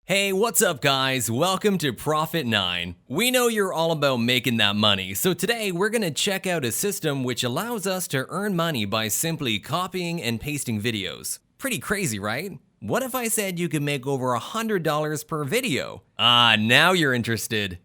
Hey, what's up guys? Welcome to Profit 9. We know you're all about making that money, so today we're going to check out a system which allows us to earn money by simply copying and pasting videos. Pretty crazy, right? What if I said you could make over $100 per video? Now you're interested.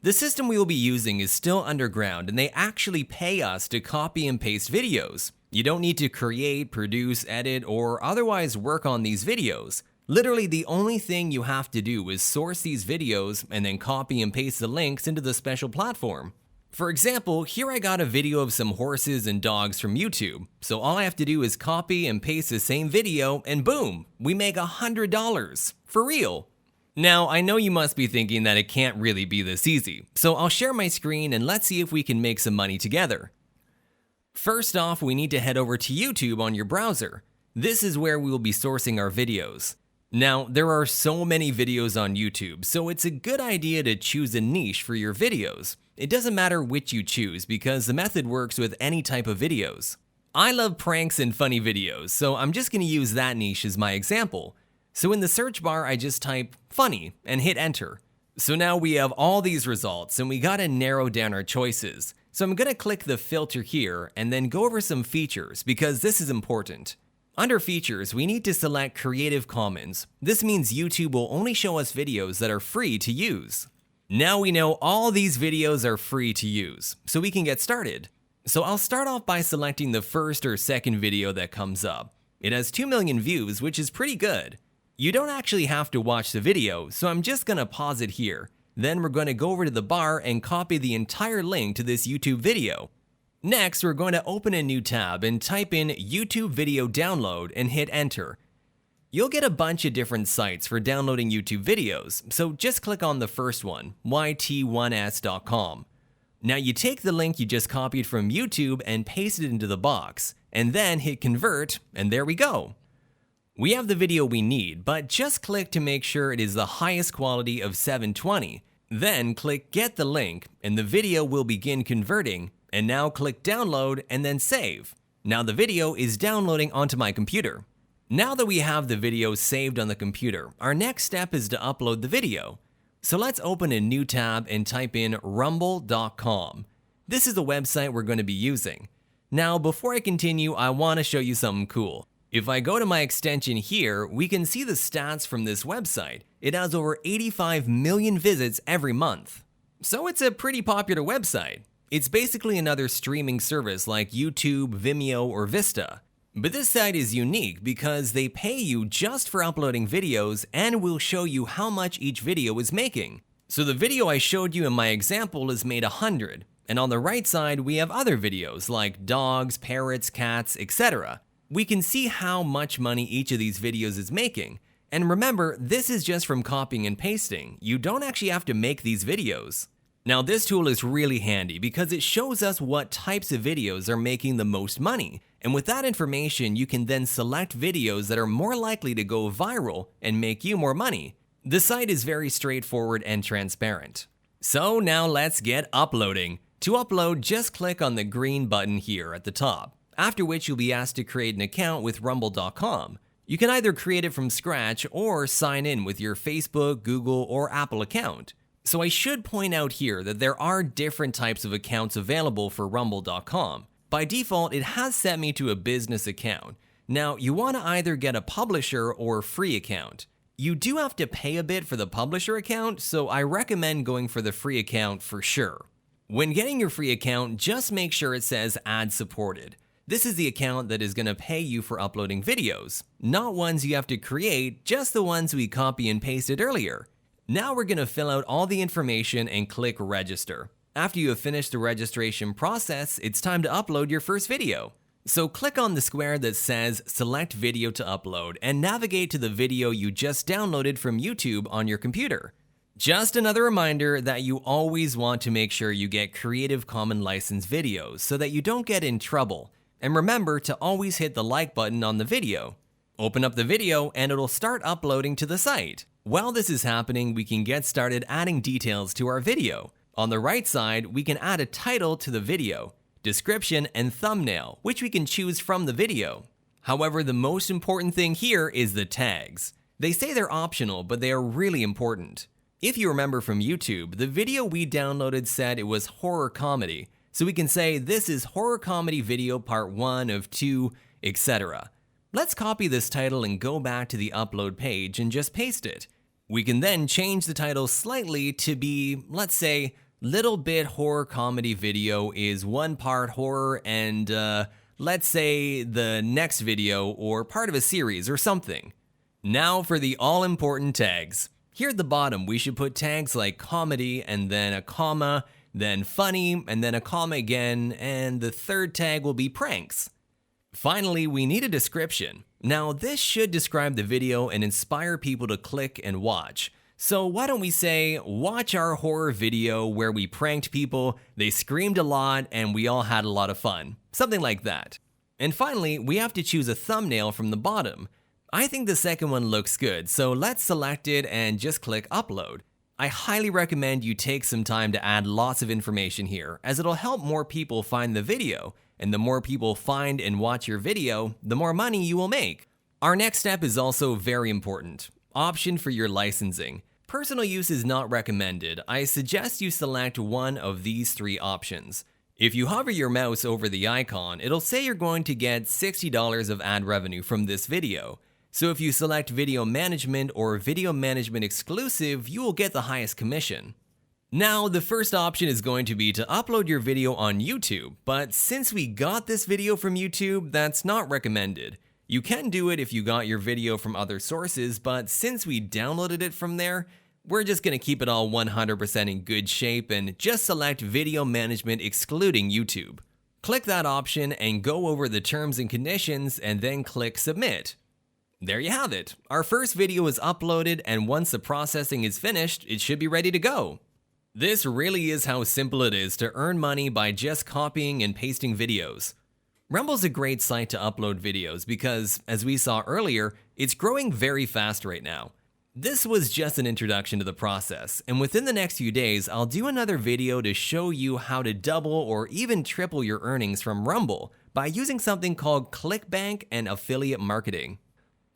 The system we will be using is still underground and they actually pay us to copy and paste videos. You don't need to create, produce, edit, or otherwise work on these videos. Literally, the only thing you have to do is source these videos and then copy and paste the links into the special platform. For example, here I got a video of some horses and dogs from YouTube. So all I have to do is copy and paste the same video and boom, we make $100. For real. Now, I know you must be thinking that it can't really be this easy. So I'll share my screen and let's see if we can make some money together. First off, we need to head over to YouTube on your browser. This is where we will be sourcing our videos. Now, there are so many videos on YouTube, so it's a good idea to choose a niche for your videos. It doesn't matter which you choose because the method works with any type of videos. I love pranks and funny videos, so I'm just going to use that niche as my example. So in the search bar, I just type funny and hit enter. So now we have all these results and we gotta narrow down our choices. So I'm gonna click the filter here and then go over some features because this is important. Under features, we need to select Creative Commons. This means YouTube will only show us videos that are free to use. Now we know all these videos are free to use, so we can get started. So I'll start off by selecting the first or second video that comes up. It has 2 million views, which is pretty good. You don't actually have to watch the video, so I'm just gonna pause it here. Then we're gonna go over to the bar and copy the entire link to this YouTube video. Next, we're going to open a new tab and type in YouTube video download and hit enter. You'll get a bunch of different sites for downloading YouTube videos, so just click on the first one, yt1s.com. Now you take the link you just copied from YouTube and paste it into the box, and then hit convert, and there we go. We have the video we need, but just click to make sure it is the highest quality of 720. Then click get the link, and the video will begin converting. And now click download and then save. Now the video is downloading onto my computer. Now that we have the video saved on the computer, our next step is to upload the video. So let's open a new tab and type in rumble.com. This is the website we're going to be using. Now before I continue, I want to show you something cool. If I go to my extension here, we can see the stats from this website. It has over 85 million visits every month. So it's a pretty popular website. It's basically another streaming service like YouTube, Vimeo, or Vista. But this site is unique because they pay you just for uploading videos and will show you how much each video is making. So the video I showed you in my example is made 100, and on the right side we have other videos like dogs, parrots, cats, etc. We can see how much money each of these videos is making. And remember, this is just from copying and pasting. You don't actually have to make these videos. Now this tool is really handy because it shows us what types of videos are making the most money, and with that information you can then select videos that are more likely to go viral and make you more money. The site is very straightforward and transparent. So now let's get uploading. To upload, just click on the green button here at the top, after which you'll be asked to create an account with rumble.com. You can either create it from scratch or sign in with your Facebook, Google, or Apple account. So I should point out here that there are different types of accounts available for rumble.com. By default, it has set me to a business account. Now, you want to either get a publisher or free account. You do have to pay a bit for the publisher account, so I recommend going for the free account for sure. When getting your free account, just make sure it says ad supported. This is the account that is going to pay you for uploading videos, not ones you have to create, just the ones we copy and pasted earlier. Now we're going to fill out all the information and click register. After you have finished the registration process, it's time to upload your first video. So click on the square that says select video to upload and navigate to the video you just downloaded from YouTube on your computer. Just another reminder that you always want to make sure you get Creative Commons licensed videos so that you don't get in trouble. And remember to always hit the like button on the video. Open up the video and it'll start uploading to the site. While this is happening, we can get started adding details to our video. On the right side, we can add a title to the video, description, and thumbnail, which we can choose from the video. However, the most important thing here is the tags. They say they're optional, but they are really important. If you remember from YouTube, the video we downloaded said it was horror comedy, so we can say this is horror comedy video part 1 of 2, etc. Let's copy this title and go back to the upload page and just paste it. We can then change the title slightly to be, let's say, Little Bit Horror Comedy Video is 1 part horror and let's say the next video or part of a series or something. Now for the all-important tags. Here at the bottom, we should put tags like comedy and then a comma, then funny, and then a comma again, and the third tag will be pranks. Finally, we need a description. Now, this should describe the video and inspire people to click and watch. So why don't we say, watch our horror video where we pranked people, they screamed a lot, and we all had a lot of fun. Something like that. And finally, we have to choose a thumbnail from the bottom. I think the second one looks good, so let's select it and just click upload. I highly recommend you take some time to add lots of information here, as it'll help more people find the video, and the more people find and watch your video, the more money you will make. Our next step is also very important. Option for your licensing. Personal use is not recommended. I suggest you select one of these 3 options. If you hover your mouse over the icon, it'll say you're going to get $60 of ad revenue from this video. So if you select Video Management or Video Management Exclusive, you will get the highest commission. Now, the first option is going to be to upload your video on YouTube, but since we got this video from YouTube, that's not recommended. You can do it if you got your video from other sources, but since we downloaded it from there, we're just going to keep it all 100% in good shape and just select Video Management excluding YouTube. Click that option and go over the terms and conditions and then click Submit. There you have it. Our first video is uploaded, and once the processing is finished, it should be ready to go. This really is how simple it is to earn money by just copying and pasting videos. Rumble's a great site to upload videos because, as we saw earlier, it's growing very fast right now. This was just an introduction to the process, and within the next few days, I'll do another video to show you how to double or even triple your earnings from Rumble by using something called ClickBank and affiliate marketing.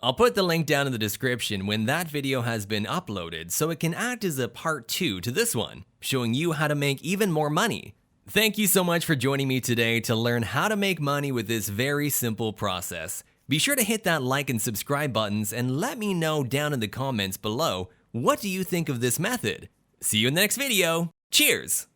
I'll put the link down in the description when that video has been uploaded so it can act as a part 2 to this one, showing you how to make even more money. Thank you so much for joining me today to learn how to make money with this very simple process. Be sure to hit that like and subscribe buttons and let me know down in the comments below, what do you think of this method? See you in the next video. Cheers!